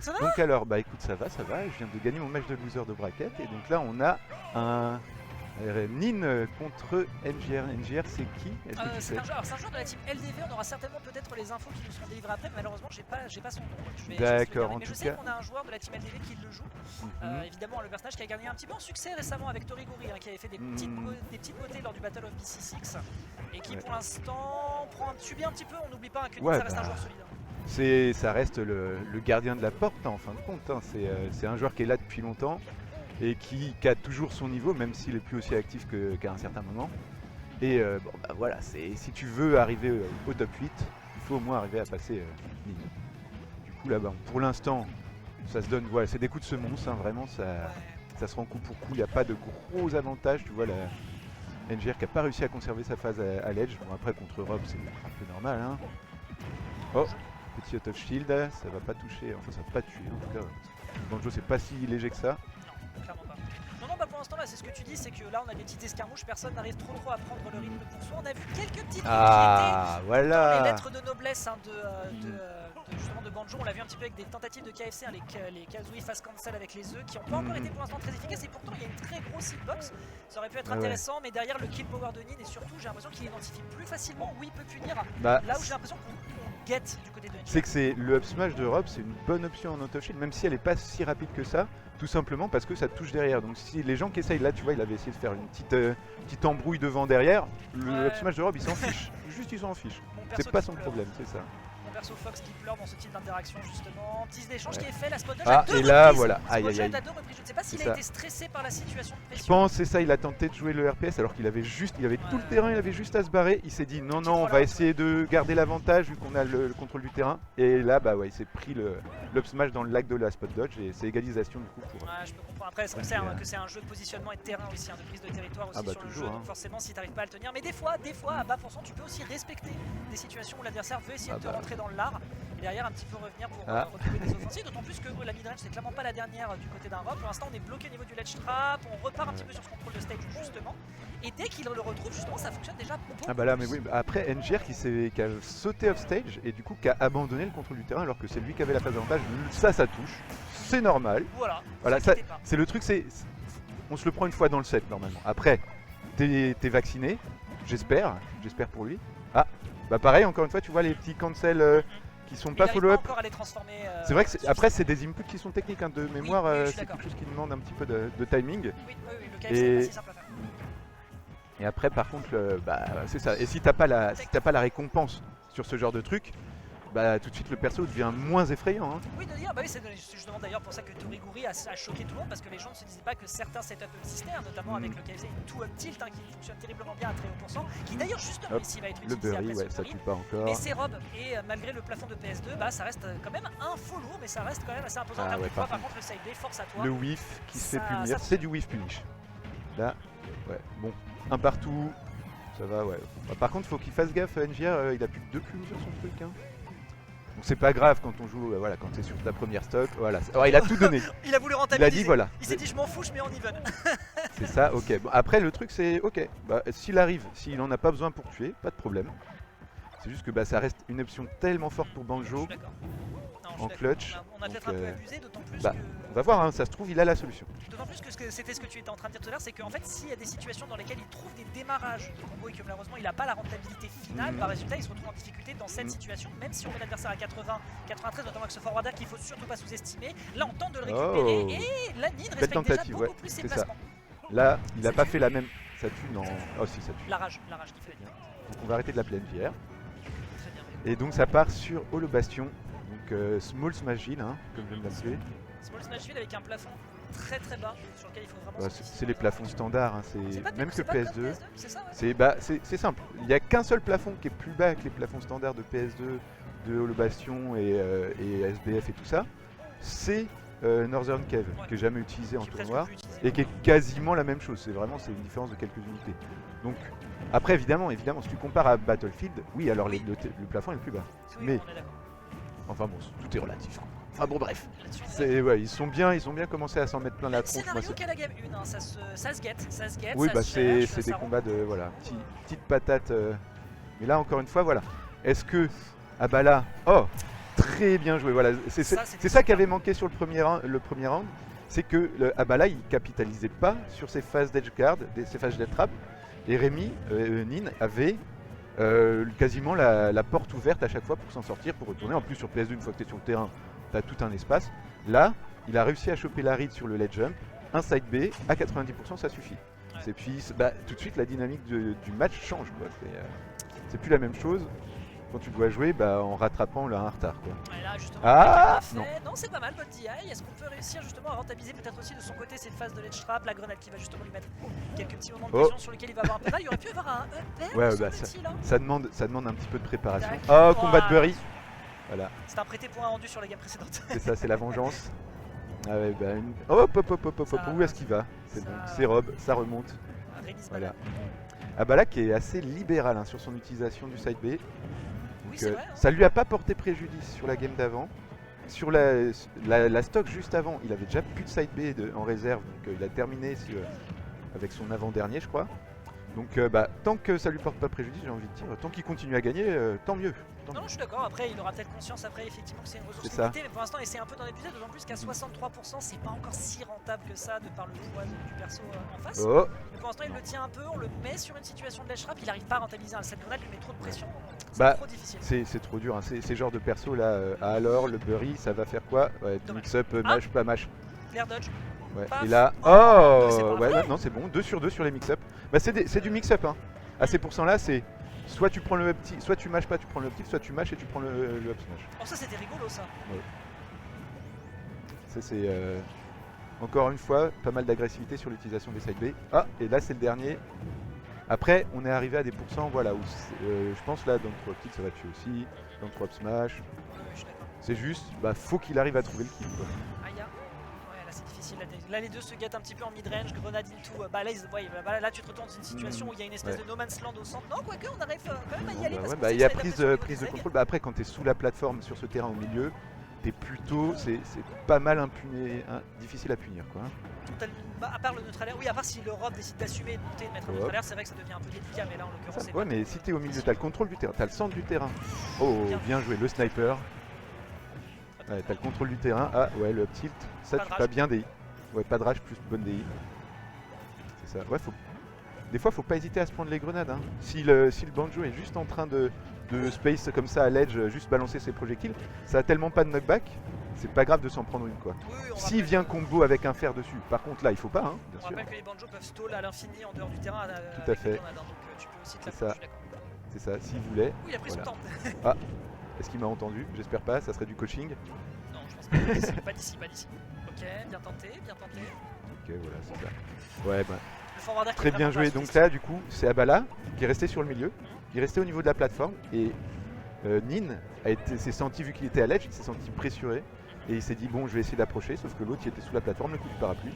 Ça va? Donc alors, bah écoute, ça va, je viens de gagner mon match de loser de bracket, et donc là on a un Nin contre NGR. NGR c'est qui? Est-ce que tu C'est sais? un joueur de la team LDV, on aura certainement peut-être les infos qui nous seront délivrées après, mais malheureusement j'ai pas son nom, donc je vais essayer de D'accord, regarder. en Mais je tout sais cas. qu'on a un joueur de la team LDV qui le joue, Mhm. évidemment le personnage qui a gagné un petit peu en succès récemment avec Toriguri, qui avait fait des petites beautés lors du Battle of BC6, et qui Ouais. pour l'instant subit un petit peu, on n'oublie pas que Nin Ouais, ça reste un bah, joueur solide. ça reste le gardien de la porte hein, en fin de compte. Hein. C'est un joueur qui est là depuis longtemps et qui a toujours son niveau, même s'il est plus aussi actif qu'à un certain moment. Et bon, bah voilà, si tu veux arriver au top 8, il faut au moins arriver à passer Nin. Du coup, là, bah, pour l'instant, ça se donne. Voilà, c'est des coups de semonce, hein, vraiment, ça se rend coup pour coup. Il n'y a pas de gros avantages. Tu vois, la NGR qui n'a pas réussi à conserver sa phase à l'edge. Bon, après, contre Rob, c'est un peu normal. Hein. Oh, petit out of shield, ça va pas toucher, enfin, ça va pas tuer en tout cas. Banjo, c'est pas si léger que ça. Non, clairement pas. Non, bah pour l'instant là c'est ce que tu dis, c'est que là on a des petites escarmouches, personne n'arrive trop à prendre le rythme pour soi. On a vu quelques petites Ah, dans les voilà. lettres de noblesse justement de Banjo. On l'a vu un petit peu avec des tentatives de KFC, les Kazooie fast cancel avec les œufs qui n'ont pas encore été pour l'instant très efficaces, et pourtant il y a une très grosse hitbox. Ça aurait pu être intéressant, mais derrière le kill power de Nin, et surtout j'ai l'impression qu'il identifie plus facilement où il peut punir, là où j'ai l'impression qu'on guette du côté de Nin. C'est que le up smash de Rob, c'est une bonne option en auto shield, même si elle est pas si rapide que ça, tout simplement parce que ça touche derrière. Donc si les gens qui essayent, là tu vois, il avait essayé de faire une petite embrouille devant derrière, le up smash de Rob il s'en fiche, juste il s'en fiche. C'est pas son problème, c'est ça. Mon perso Fox qui pleure dans ce type d'interaction justement. Tease d'échange qui est fait, la spot dodge à à deux et là reprises. voilà, aïe aïe aïe. À deux reprises. Je ne sais pas s'il a été stressé par la situation de pression. Je pense c'est ça, il a tenté de jouer le RPS alors qu'il avait tout le terrain, il avait juste à se barrer. Il s'est dit non on va essayer de garder l'avantage vu qu'on a le contrôle du terrain. Et là bah ouais, il s'est pris l'up smash dans le lac de la spot dodge et c'est égalisation du coup pour. Ouais, je peux comprendre. Après c'est que c'est un jeu de positionnement et de terrain aussi, de prise de territoire aussi sur le jeu. Donc forcément si t'arrives pas à le tenir, mais des fois à bas pourcent tu peux aussi respecter des situations où l'adversaire veut essayer de te rentrer dans l'art et derrière un petit peu revenir pour retrouver des offensives. D'autant plus que la midrange c'est clairement pas la dernière du côté d'un Rob. Pour l'instant on est bloqué au niveau du ledge trap, on repart un petit peu sur ce contrôle de stage justement, et dès qu'il le retrouve justement ça fonctionne déjà beaucoup. Ah bah là mais oui, après NGR qui a sauté off stage et du coup qui a abandonné le contrôle du terrain alors que c'est lui qui avait la phase d'avantage. Ça touche, c'est normal. Voilà, c'est le truc, on se le prend une fois dans le set normalement. Après t'es vacciné, j'espère pour lui. Ah bah pareil, encore une fois tu vois les petits cancels qui sont pas follow-up. C'est vrai que après c'est des inputs qui sont techniques hein, de mémoire, c'est quelque chose qui demande un petit peu de timing. Oui, le KFC est pas si simple à faire. Et après par contre c'est ça. Et si t'as pas la récompense sur ce genre de truc, bah tout de suite le perso devient moins effrayant. Hein. Oui, de dire, bah oui, c'est justement d'ailleurs pour ça que Toriguri a choqué tout le monde, parce que les gens ne se disaient pas que certains setups existaient, notamment avec le KFC tout up tilt qui fonctionne terriblement bien à très haut pourcent, qui d'ailleurs justement ici va être utilisé. Le berry, ça tue pas encore. Mais c'est Rob, et malgré le plafond de PS2, bah ça reste quand même un faux lourd, mais ça reste quand même assez imposant en termes de poids. Par contre le side B, force à toi. Le whiff qui se fait punir, c'est du whiff punish. Là, ouais, bon, un partout, ça va, ouais. Bah, par contre faut qu'il fasse gaffe, NGR, il a plus que 2 Q sur son truc. Hein. Donc c'est pas grave quand on joue, voilà, quand t'es sur ta première stock, voilà. Alors, il a tout donné. Il a voulu rentabiliser. Il a dit voilà. Il s'est dit je m'en fous, je mets en even. C'est ça, ok. Bon, après le truc c'est, ok, bah, s'il arrive, s'il en a pas besoin pour tuer, pas de problème. C'est juste que bah, ça reste une option tellement forte pour Banjo en clutch. On a peut-être un peu abusé, d'autant plus bah, on va voir, hein, ça se trouve il a la solution. D'autant plus que c'était ce que tu étais en train de dire tout à l'heure, c'est qu'en fait s'il y a des situations dans lesquelles il trouve des démarrages de combo et que malheureusement il n'a pas la rentabilité finale, par résultat il se retrouve en difficulté dans cette situation, même si on met l'adversaire à 80, 93, notamment avec ce forwarder qu'il faut surtout pas sous-estimer. Là on tente de le récupérer et la Nin respecte déjà beaucoup plus ses placements. Là il a pas fait la même, ça tue, non, oh si ça tue. La rage qui fait la différence. Donc on va arrêter de l'appeler NGR. Et donc ça part sur Holo Bastion. Donc Small Smashville, hein, comme je viens de l'appeler. Small Smashville avec un plafond très bas sur lequel il faut vraiment. C'est les plafonds standards, hein, c'est même que PS2. C'est simple. Il n'y a qu'un seul plafond qui est plus bas que les plafonds standards de PS2, de Holo Bastion et SBF et tout ça. C'est Northern Cave, qui est jamais utilisé en tournoi et qui est quasiment la même chose. C'est une différence de quelques unités. Donc après évidemment, si tu compares à Battlefield, oui alors le plafond est plus bas. Mais enfin bon, tout est relatif. Enfin bon bref, ouais, ils ont bien commencé à s'en mettre plein la tronche. Scénario qu'à la game 1, hein, ça se guette. Oui bah c'est des combats de voilà, petite patate. Mais là encore une fois voilà, est-ce que ah bah là, oh très bien joué. Voilà, c'est ça qui avait manqué sur le premier round. C'est que Abala il capitalisait pas sur ses phases d'edge guard, ses phases d'edge trap. Et Rémi, Nin avait quasiment la porte ouverte à chaque fois pour s'en sortir, pour retourner. En plus sur PS2, une fois que tu es sur le terrain, tu as tout un espace. Là, il a réussi à choper la read sur le ledge jump, un side B, à 90% ça suffit. Ouais. Et puis tout de suite la dynamique du match change. C'est plus la même chose quand tu dois jouer en rattrapant un retard. Quoi. Et là, justement, non, c'est pas mal, bonne DI. Est-ce qu'on peut réussir justement à rentabiliser peut-être aussi de son côté cette phase de ledge trap, la grenade qui va justement lui mettre quelques petits moments de pression sur lesquels il va avoir un peu. Là, il aurait pu avoir un ça demande un petit peu de préparation. Oh, combat de Bury. Voilà. C'est un prêté point rendu sur la gamme précédente. C'est ça, c'est la vengeance. Ah ouais, hop, où est-ce qu'il va? C'est bon, c'est Rob, ça remonte. Voilà. Abala qui est assez libéral hein, sur son utilisation du side B. Oui, c'est vrai, hein. Ça lui a pas porté préjudice sur la game d'avant. Sur la stock juste avant, il avait déjà plus de side B en réserve, donc il a terminé avec son avant-dernier je crois. Donc tant que ça lui porte pas préjudice, j'ai envie de dire, tant qu'il continue à gagner, tant mieux. Non, je suis d'accord, après il aura peut-être conscience après effectivement que c'est une ressource limitée, mais pour l'instant il essaie un peu d'en épuiser, d'autant plus qu'à 63% c'est pas encore si rentable que ça de par le poids du perso en face. Oh. Mais pour l'instant il le tient un peu, on le met sur une situation de ledge trap, il arrive pas à rentabiliser, cette grenade lui met trop de pression, c'est trop difficile. C'est trop dur, hein. Ces genres de perso là, alors le Bury ça va faire quoi? Ouais, mix-up, mash, pas mash. Clear dodge. Ouais. Et là, non c'est bon, 2 sur 2 sur les mix-up. C'est du mix-up hein. À ces pourcents là c'est soit tu prends le up tilt, soit tu mashes pas, tu prends le up tilt, soit tu mashes et tu prends le up smash. Oh ça c'était rigolo ça. Ouais. Ça c'est encore une fois pas mal d'agressivité sur l'utilisation des side B. Ah et là c'est le dernier. Après on est arrivé à des pourcents voilà où je pense là dans le 3 tilt ça va tuer aussi, dans le 3 up smash. C'est juste, faut qu'il arrive à trouver le kill quoi. C'est difficile, là les deux se gâtent un petit peu en mid-range, grenade into, là tu te retournes dans une situation où il y a une espèce de no man's land au centre, non quoique on arrive quand même à y aller parce que il y a prise de contrôle, après quand tu es sous la plateforme sur ce terrain au milieu, t'es plutôt, c'est pas mal difficile à punir quoi. À part le neutralaire, oui à part si l'Europe décide d'assumer de monter et de mettre un neutralaire, c'est vrai que ça devient un peu délicat, mais là en l'occurrence c'est ouais mais si t'es au milieu, t'as le contrôle du terrain, t'as le centre du terrain. Oh bien joué, le sniper. Ouais, t'as le contrôle du terrain, ouais le up tilt, ça tu pas bien DI. Ouais, pas de rage plus bonne DI. C'est ça. Ouais, des fois, faut pas hésiter à se prendre les grenades. Hein. Si le banjo est juste en train de space comme ça à l'edge, juste balancer ses projectiles, ça a tellement pas de knockback, c'est pas grave de s'en prendre une quoi. S'il vient combo avec un fer dessus, par contre là, il faut pas, hein, bien sûr. On rappelle que les banjos peuvent stall à l'infini en dehors du terrain. Tout à fait. Grenades, hein, donc tu peux aussi te la c'est ça, s'il voulait. Oui, il a pris son temps. Ah, est-ce qu'il m'a entendu? J'espère pas, ça serait du coaching. Non, je pense pas d'ici, pas d'ici. Ok, bien tenté, bien tenté. Ok, voilà, c'est ça. Ouais, très bien joué. Donc là, du coup, c'est Abala qui est resté sur le milieu. Il est resté au niveau de la plateforme. Et Nin s'est senti, vu qu'il était à l'edge, il s'est senti pressuré. Et il s'est dit, bon, je vais essayer d'approcher. Sauf que l'autre, il était sous la plateforme, le coup du parapluie.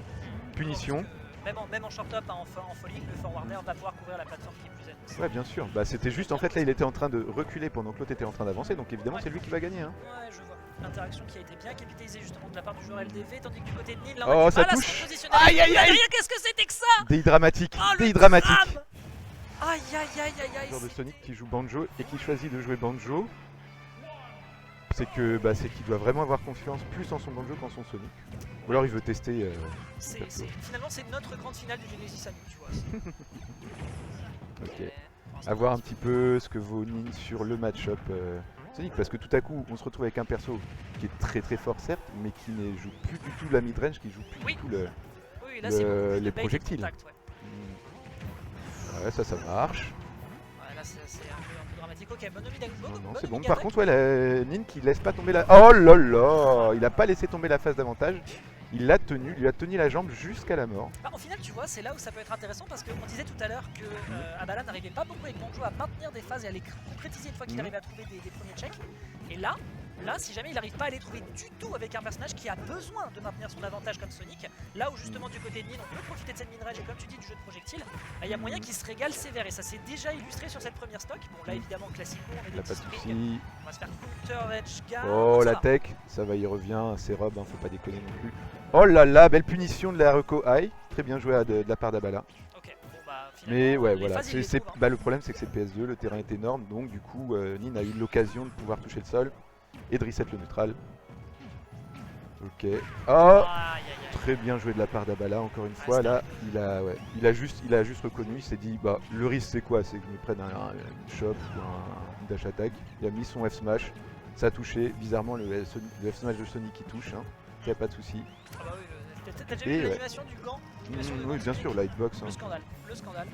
Punition. Même en short-up, en folie, le forwarder va pouvoir couvrir la plateforme qui est plus zen. Ouais, bien sûr. C'était juste, en fait, là, il était en train de reculer pendant que l'autre était en train d'avancer. Donc évidemment, c'est lui qui va gagner. Hein. Ouais, je vois. Interaction qui a été bien capitalisée justement de la part du joueur LDV, tandis que du côté de Nin, là, on ça touche. Aïe aïe aïe. Qu'est-ce que c'était que ça? Des dramatiques. Des dramatiques. Aïe aïe aïe aïe aïe. Le joueur de Sonic qui joue banjo et qui choisit de jouer banjo, c'est que c'est qu'il doit vraiment avoir confiance plus en son banjo qu'en son Sonic. Ou alors il veut tester. Finalement c'est notre grande finale du Genesis à nous, tu vois. Ok. À voir un petit peu ce que vaut Nin sur le match-up Sonic, parce que tout à coup on se retrouve avec un perso qui est très très fort certes, mais qui ne joue plus du tout la mid-range, qui joue plus du tout les projectiles. Ouais, ça marche. Ouais, là c'est un peu dramatique. Ok, bonne Non, c'est bon. Par contre, Nin qui laisse pas tomber la. Oh là là, il a pas laissé tomber la phase d'avantage. Il l'a tenu, lui a tenu la jambe jusqu'à la mort. Au final, tu vois, c'est là où ça peut être intéressant parce qu'on disait tout à l'heure que Abala n'arrivait pas beaucoup avec Banjo à maintenir des phases et à les concrétiser une fois qu'il arrivait à trouver des premiers checks. Et là, si jamais il n'arrive pas à les trouver du tout avec un personnage qui a besoin de maintenir son avantage comme Sonic, là où justement du côté de Nin, on peut profiter de cette mid-range et comme tu dis du jeu de projectiles, il y a moyen qu'il se régale sévère et ça s'est déjà illustré sur cette première stock. Bon là évidemment classiquement on est des petits springs, on va se faire counter edge guard. Oh la tech, ça va, il revient, c'est Rob, hein, faut pas déconner non plus. Oh là là, belle punition de la Reco High, très bien joué de la part d'Abala. Ok, bon mais ouais voilà, le problème c'est que c'est PS2, le terrain est énorme, donc du coup Nin a eu l'occasion de pouvoir toucher le sol. et de reset le neutral. Ok. Oh, Aïe, aïe, aïe. très bien joué de la part d'Abala, encore une fois. Là, il a juste reconnu, il s'est dit, bah, le risque c'est quoi? C'est que je me prenne une chop ou un dash attack. Il a mis son F smash, ça a touché. Bizarrement, le F smash de Sonic qui touche, hein. Il n'y a pas de souci. Ah bah oui, t'as déjà vu l'animation du gant? Oui, bien sûr, la hitbox. Le Hein. scandale, le scandale.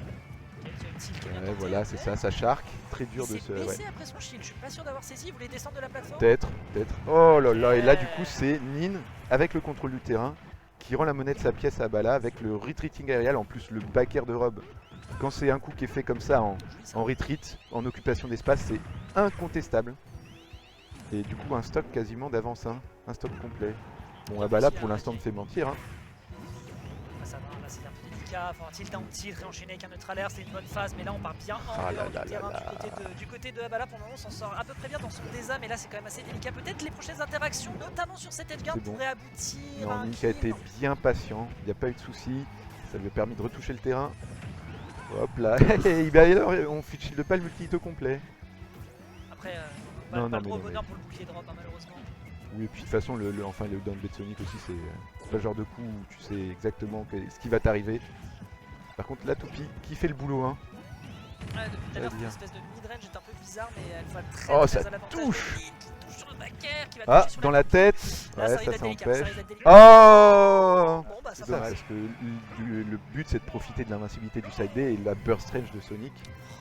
Ouais, voilà, c'est ça, ça shark. Très dur de se. Il s'est baissé après son shield, je suis pas sûr d'avoir saisi. Il voulait descendre de la plateforme? Peut-être. Oh là là, et là, du coup, c'est Nin, avec le contrôle du terrain, qui rend la monnaie de sa pièce à Abala, avec le retreating aérial, en plus le back air de Rob. Quand c'est un coup qui est fait comme ça, en retreat, en occupation d'espace, c'est incontestable. Et du coup, un stock quasiment d'avance, hein. Un stock complet. Bon, Abala, pour l'instant, me fait mentir, hein. Ça va, là c'est un peu délicat, enfin tilt down tilt réenchaîner avec un neutral air, c'est une bonne phase, mais là on part bien en dehors du terrain du côté de Abala. Pour le moment on s'en sort à peu près bien dans son désat, mais là c'est quand même assez délicat. Peut-être les prochaines interactions, notamment sur cet edge guard, pourraient aboutir à un Nick a été bien patient, il n'y a pas eu de soucis, ça lui a permis de retoucher le terrain. Hop là, on shield pas le multi-hit au complet. Après, pas le gros bonheur pour le bouclier drop, hein, malheureusement. Oui, et puis de toute façon, le down B de Sonic aussi, c'est pas le genre de coup où tu sais exactement ce qui va t'arriver. Par contre, la toupie qui fait le boulot, hein. Ouais, depuis tout à l'heure, cette espèce de mid-range est un peu bizarre, mais elle va très très à l'avantage. Touche Qui touche sur le back air, qui va ah, toucher sur dans la tête. Là, ouais, ça empêche. Bon, Oh bah, ça c'est dommage, parce que le but, c'est de profiter de l'invincibilité du side B et la burst range de Sonic.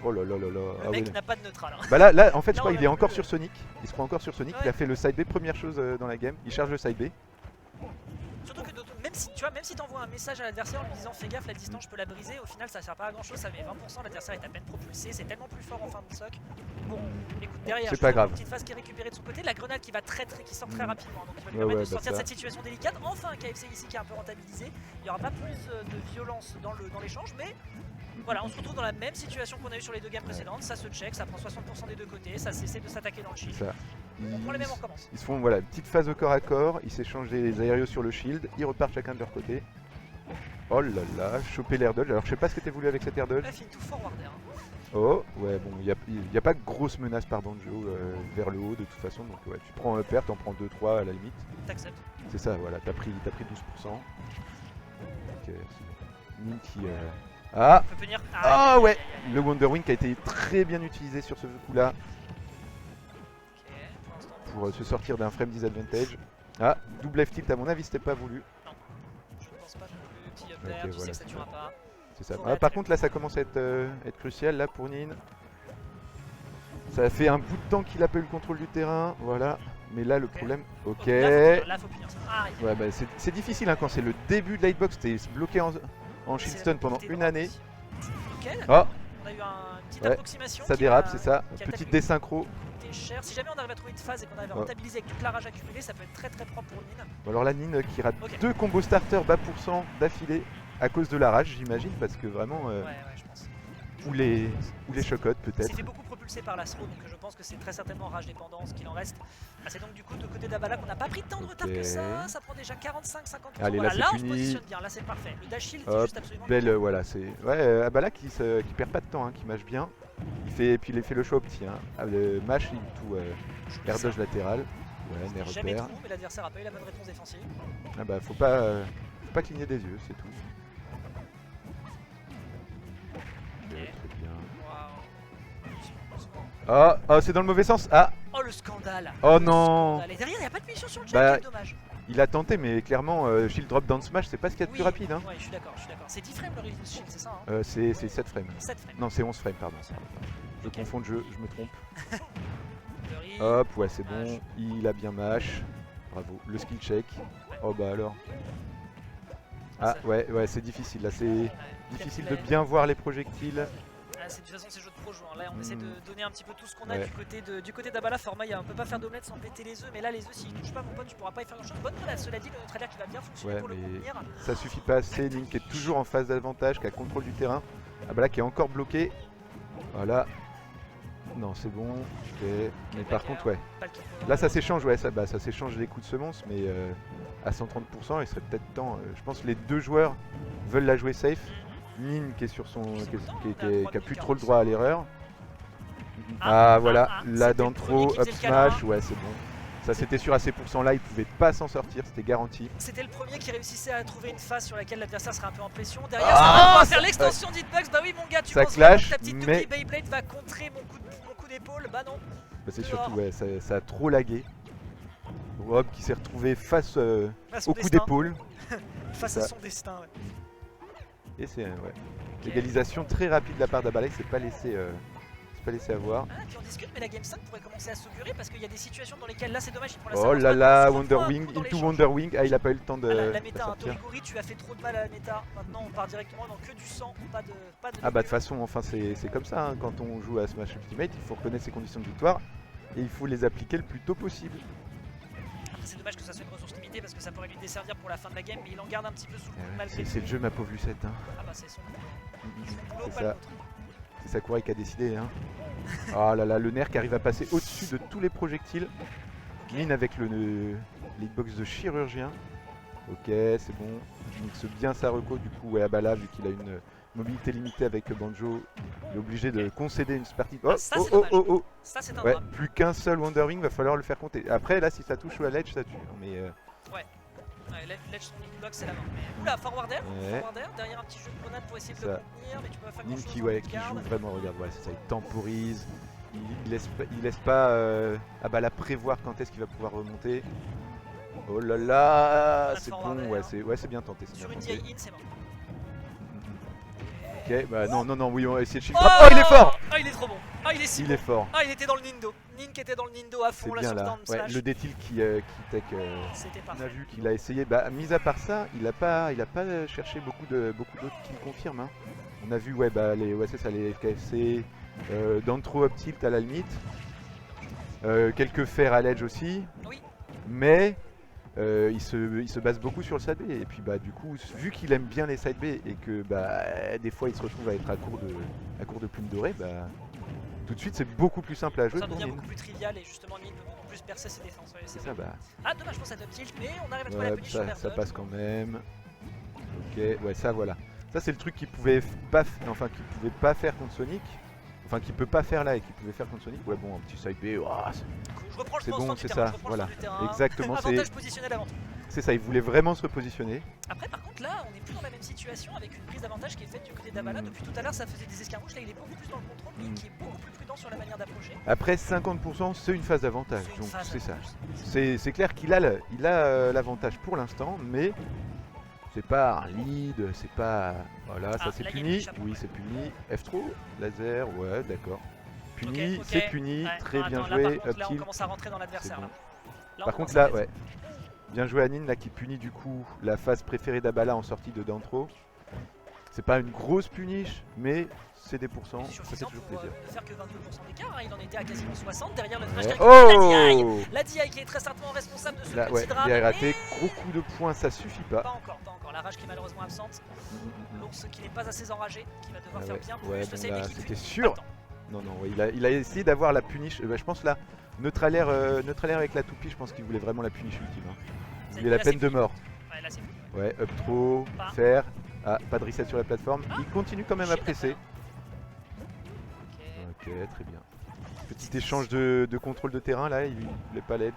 Oh là là là là. Le mec n'a pas de neutral. Hein. Bah là, en fait, je crois qu'il est encore sur Sonic. Il se croit encore sur Sonic. Ouais. Il a fait le side B, première chose dans la game. Il charge le side B. Surtout que même si t'envoies un message à l'adversaire en lui disant fais gaffe, la distance je peux la briser, au final ça sert pas à grand chose, ça met 20%, l'adversaire est à peine propulsé, c'est tellement plus fort en fin de soc. Bon, écoute, derrière, c'est pas grave. Une petite phase qui est récupérée de son côté, la grenade qui sort très rapidement, donc il va lui permettre de sortir de cette situation délicate. Enfin, un KFC ici qui est un peu rentabilisé, il n'y aura pas plus de violence dans l'échange, mais voilà, on se retrouve dans la même situation qu'on a eu sur les deux games précédentes, ça se check, ça prend 60% des deux côtés, ça essaie de s'attaquer dans le shield. On prend les mêmes, on recommence. Ils se font voilà, petite phase au corps à corps, ils s'échangent les aérios sur le shield, ils repartent chacun de leur côté. Oh là là, choper l'air dodge, alors je sais pas ce que t'es voulu avec cet air dodge. Tout forwarder. Oh, ouais, bon, il n'y a pas de grosse menace par Banjo vers le haut de toute façon, donc ouais, tu prends un père, t'en prends 2-3 à la limite. T'acceptes. C'est ça, voilà, t'as pris 12%. Ok, c'est bon. Nin qui... Ah, ouais, le Wonder Wing qui a été très bien utilisé sur ce coup-là. Pour se sortir d'un frame disadvantage. Ah, double F tilt à mon avis c'était pas voulu. Non, je pense pas non plus, petit up there, tu sais que ça tuera pas. C'est ça. Ah, par contre là ça commence à être crucial là pour Nin. Ça fait un bout de temps qu'il a pas eu le contrôle du terrain, voilà. Mais là le problème... Ok. Là faut punir ça. Ouais, bah, c'est difficile hein, quand c'est le début de l'hitbox, t'es bloqué en shield stun pendant une année. Nickel. Oh. On a eu une petite approximation. Ça dérape, c'est ça. Petite désynchro. Cher. Si jamais on arrive à trouver une phase et qu'on arrive à rentabiliser avec toute la rage accumulée, ça peut être très propre pour Nin. Bon, alors la Nin qui rate 2 combos starter bas % d'affilée à cause de la rage, j'imagine, parce que vraiment. Ouais, je pense. Ou les chocottes peut-être. C'est fait beaucoup propulsé par l'assaut, donc je pense que c'est très certainement rage dépendant ce qu'il en reste. Ah, c'est donc du coup de côté d'Abala qu'on n'a pas pris tant de retard que ça prend déjà 45-50%. Allez, voilà, là on se positionne bien, là c'est parfait. Le dash shield c'est juste absolument belle, voilà, c'est... Ouais, Abala qui perd pas de temps, hein, qui mâche bien. Puis il fait le choix petit, hein. Le mash into air dodge latéral. Ouais, nerf jamais repère. trop, mais l'adversaire a pas eu la bonne réponse défensive. Ah bah faut pas cligner des yeux, c'est tout. Okay. Très bien. Wow. Oh, c'est dans le mauvais sens. Ah. Oh le scandale. Oh non. Et derrière il n'y a pas de munition sur le chat, bah, c'est dommage. Il a tenté, mais clairement, shield drop down smash, c'est pas ce qu'il y a de plus rapide. Hein. Ouais, je suis d'accord. C'est 10 frames le release shield, c'est ça hein C'est 7 frames. 7 frames. Non, c'est 11 frames, pardon. Je confonds de jeu, je me trompe. Fleury. Hop, ouais, c'est bon. Il a bien mash. Bravo. Le skill check. Oh bah alors. Ah ouais, c'est difficile. Là, c'est difficile de bien voir les projectiles. De toute façon c'est jeu de pro joueur. Là on essaie de donner un petit peu tout ce qu'on a du côté d'Abala. Format, on peut pas faire d'omelette sans péter les œufs, mais là les œufs s'ils touchent pas mon pote tu pourras pas y faire grand chose. Bonne grenade, cela dit, le neutre air qui va bien fonctionner pour le contenir. Ça suffit pas assez, Nin qui est toujours en phase d'avantage, qui a contrôle du terrain. Abala qui est encore bloqué. Voilà. Non c'est bon, ok. Mais par contre là ça s'échange, ça s'échange les coups de semonce, mais à 130% il serait peut-être temps. Je pense que les deux joueurs veulent la jouer safe. Nin qui est sur son. qui a plus trop le droit à l'erreur. Voilà, là d'intro, up smash, ouais c'est bon. Ça c'était sûr à ces pourcents là, il pouvait pas s'en sortir, c'était garanti. C'était le premier qui réussissait à trouver une phase sur laquelle l'adversaire serait un peu en pression. Derrière ça va faire l'extension d'Hitbugs. Bah oui mon gars, tu penses vraiment que ta petite Toki Beyblade va contrer mon coup d'épaule? Bah non. Bah c'est surtout ouais, ça a trop lagué. Rob qui s'est retrouvé face au coup d'épaule. Face à son destin, ouais. Et c'est l'égalisation très rapide de la part d'Abala, il s'est pas laissé avoir. Ah, puis on discute, mais la Game 5 pourrait commencer à s'augurer parce qu'il y a des situations dans lesquelles là c'est dommage, il prend la Oh là là, Wonderwing, into Wonderwing. Ah, il a pas eu le temps de. La méta, hein, Torigori, tu as fait trop de mal à la méta. Maintenant on part directement dans que du sang, pas de. Ah bah de toute façon, enfin c'est comme ça, hein. Quand on joue à Smash Ultimate, il faut reconnaître ses conditions de victoire et il faut les appliquer le plus tôt possible. Après c'est dommage que ça soit une ressource limitée parce que ça pourrait lui desservir pour la fin de la game, mais il en garde un petit peu sous le coup malgré tout. C'est le jeu ma pauvre Lucette. Hein. Ah bah c'est son boulot, pas ça. l'autre. C'est Sakurai qui a décidé. Hein. Oh là là, le nerf qui arrive à passer au-dessus de tous les projectiles. Mine avec l'hitbox de chirurgien. Ok, c'est bon. Il mixe bien sa reco. Du coup, ouais, Abala, vu qu'il a une mobilité limitée avec Banjo, il est obligé de concéder une partie. Oh, ça, oh. Ça, c'est un ouais, drame. plus qu'un seul Wonderwing, va falloir le faire compter. Après, là, si ça touche à l'edge, ça tue. Mais ouais, l'edge son hitbox, c'est la main. Mais oula, forward air, derrière un petit jeu de grenade pour essayer de le contenir, mais tu peux pas faire grand chose. Qui joue vraiment, regarde, voilà, c'est ça, il temporise. Il laisse pas Abala prévoir quand est-ce qu'il va pouvoir remonter. Oh là là, c'est bon, ouais, c'est bien tenté. Sur une DI in, c'est mort. Ok, bah non, oui, on va essayer de shield. Oh, il est fort! Ah, il est trop bon! Ah, il est si bon! Il est fort! Ah, il était dans le Nindo! Nin qui était dans le Nindo à fond, là, sur là. Smash. Ouais, le détil qui tech. C'était parfait. On a vu qu'il a essayé. Bah, mis à part ça, il a pas cherché beaucoup d'autres qui le confirment. Hein. On a vu, c'est ça, les FKFC, Dantro up tilt à la limite. Quelques fers à l'edge aussi. Oui. Mais il se base beaucoup sur le side B et puis bah du coup vu qu'il aime bien les side B et que bah des fois il se retrouve à être à court de plumes dorées, bah tout de suite c'est beaucoup plus simple à jouer. Ça devient beaucoup plus trivial et justement Nin peut beaucoup plus percer ses défenses. Ouais, c'est ça, bah. Ah dommage pour cette up tilt, mais on arrive à trouver la punish sur ça passe quand même. Ok, ouais, ça voilà. Ça c'est le truc qu'il pouvait pas faire contre Sonic. Enfin, qu'il peut pas faire là et qu'il pouvait faire contre Sonic. Ouais, bon, un petit side B, c'est bon, c'est ça, voilà. Exactement, avantage positionnel avant tout. C'est ça, il voulait vraiment se repositionner. Après, par contre, là, on n'est plus dans la même situation avec une prise d'avantage qui est faite du côté d'Abala. Depuis tout à l'heure, ça faisait des escarmouches. Là, il est beaucoup plus dans le contrôle, mais qui est beaucoup plus prudent sur la manière d'approcher. Après, 50%, c'est une phase d'avantage. Donc, c'est ça. C'est clair qu'il a l'avantage pour l'instant, mais. C'est pas un lead, c'est pas... Voilà, ça c'est puni. Oui, c'est puni. F3, laser, ouais, d'accord. Puni, c'est puni, très bien joué. Là, on commence à rentrer dans l'adversaire. Bon. Par contre, là, ouais. Bien joué à Nin, là, qui punit du coup la phase préférée d'Abala en sortie de Dantro. C'est pas une grosse punish, mais c'est des pourcents, ça fait toujours plaisir. Ne faire que 22% d'écart, hein, il en était à quasiment 60 derrière le la DI qui est très certainement responsable de ce petit drame. Il a raté, gros coup de poing, ça suffit pas. Pas encore. La rage qui est malheureusement absente. L'ours qui n'est pas assez enragé, qui va devoir faire bien plus. Là, c'était sûr. Non, il a essayé d'avoir la punish. Je pense là, neutralaire avec la toupie, je pense qu'il voulait vraiment la punish ultime. Hein. Il voulait la peine de mort. Ouais, là c'est fou. Ouais, up throw, faire. Ah, pas de reset sur la plateforme. Il continue quand même à presser. Ok, très bien. Petit échange de contrôle de terrain là, il voulait pas l'edge.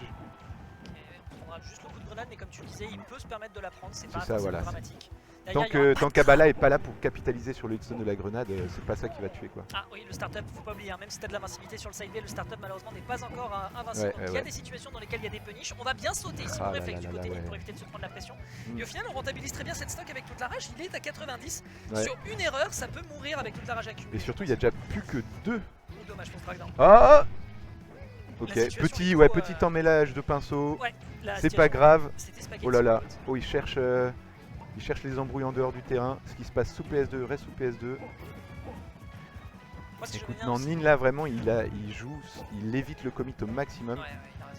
On prendra juste le coup de grenade, mais comme tu le disais, il peut se permettre de la prendre, c'est pas dramatique. Tant qu'Abala est pas là pour capitaliser sur le hitstun de la grenade, c'est pas ça qui va tuer quoi. Ah oui, le startup, faut pas oublier, hein, même si t'as de l'invincibilité sur le side B, le startup malheureusement n'est pas encore invincible. Donc il y a des situations dans lesquelles il y a des punishes. On va bien sauter ici, mon réflexe du côté pour éviter de se prendre la pression. Et au final, on rentabilise très bien cette stock avec toute la rage. Il est à 90. Sur une erreur, ça peut mourir avec toute la rage accumulée. Et surtout, il y a déjà plus que 2. Dommage pour Dragdown. Ah! Ok, petit emmêlage de pinceau. C'est pas grave. Oh là là. Oh, il cherche les embrouilles en dehors du terrain. Ce qui se passe sous PS2 reste sous PS2. Écoute, non, Nin là vraiment il évite le commit au maximum.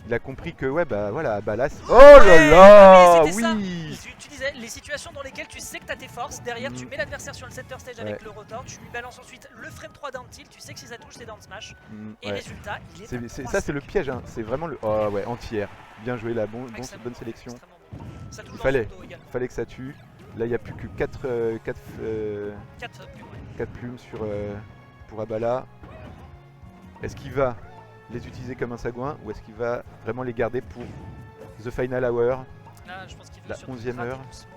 Il a compris que là. Oh là là, oui. Tu disais les situations dans lesquelles tu sais que t'as tes forces. Derrière, tu mets l'adversaire sur le center stage avec le rotor. Tu lui balances ensuite le frame 3 down tilt. Tu sais que si ça touche, c'est down smash. Et résultat, il est. Ça c'est le piège. Hein. C'est vraiment le. Oh ouais, entière. Bien joué là, bonne sélection. Il fallait que ça tue. Là, il n'y a plus que 4 plumes pour Abala. Est-ce qu'il va les utiliser comme un sagouin ou est-ce qu'il va vraiment les garder pour The Final Hour? Là, je pense qu'il veut la 11e heure. doucement.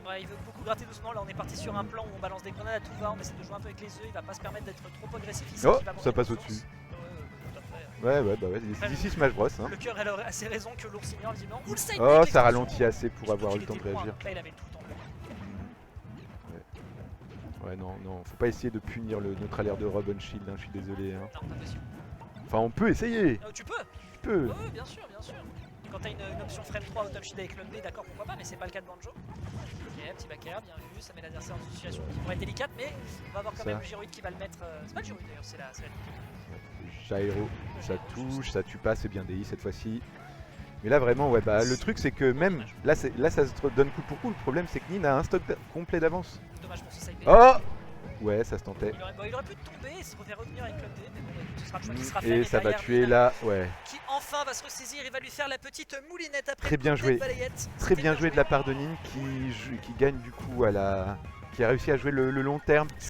Ouais, il veut beaucoup gratter doucement. Là, on est parti sur un plan où on balance des grenades à tout va. On essaie de jouer un peu avec les œufs. Il va pas se permettre d'être trop agressif ici. Oh, ça passe au-dessus. Ouais, bah ouais, d'ici Smash Bros. Hein. Le cœur a assez raison que l'ours ignore le diamant. Oh, ça ralentit assez pour avoir le temps de réagir. Là, il avait tout le temps. Ouais, non, faut pas essayer de punir notre alerte de Rob on Shield, hein, je suis désolé. Hein. Non, pas possible. Enfin, on peut essayer. Tu peux. Tu peux. Oui, bien sûr, bien sûr. Quand t'as une option frame 3 auto shield avec l'un B, d'accord, pourquoi pas, mais c'est pas le cas de Banjo. Ok, petit backer, bien vu, ça met l'adversaire dans une situation qui pourrait être délicate, mais on va avoir quand même le gyroïde qui va le mettre. C'est pas le gyroïde d'ailleurs, c'est la Gyro, ça touche, ça tue pas, c'est bien DI cette fois-ci. Mais là vraiment, ouais, bah le truc c'est que même là ça se donne coup pour coup. Le problème c'est que Nin a un stock complet d'avance. Dommage pour ce side B. Oh ouais, ça se tentait. Il aurait pu tomber et se refaire revenir avec l'un D, mais bon, ce sera le choix qui sera fait. Et ça va tuer là, ouais. Qui enfin va se ressaisir, il va lui faire la petite moulinette après. Très bien joué. Très bien joué de la part de Nin qui gagne du coup qui a réussi à jouer le long terme.